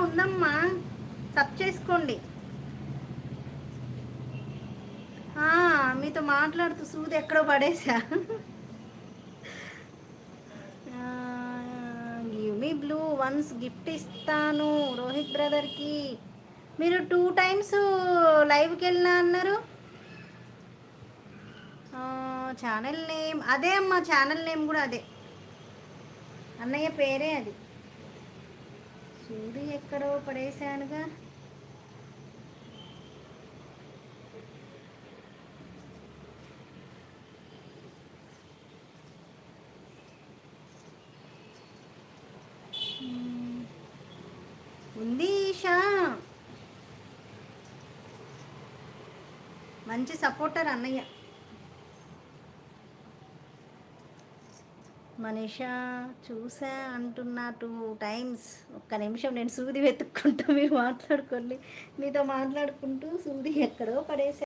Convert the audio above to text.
ఉందమ్మా. సబ్ చేసుకోండి. మీతో మాట్లాడుతూ సూది ఎక్కడో పడేసా. Give me blue once gift ఇస్తాను రోహిత్ బ్రదర్కి. మీరు 2 టైమ్స్ లైవ్కి వెళ్ళినా అన్నారు. ఛానల్ నేమ్ అదే అమ్మా, ఛానల్ నేమ్ కూడా అదే, అన్నయ్య పేరే అది. సూది ఎక్కడో పడేశానుగా. ఉంది ఈషా, మంచి సపోర్టర్ అన్నయ్య. మనీషా చూసా అంటున్నా 2 టైమ్స్. ఒక్క నిమిషం నేను సూది వెతుక్కుంటూ మీరు మాట్లాడుకోండి. మీతో మాట్లాడుకుంటూ సూది ఎక్కడో పడేసా.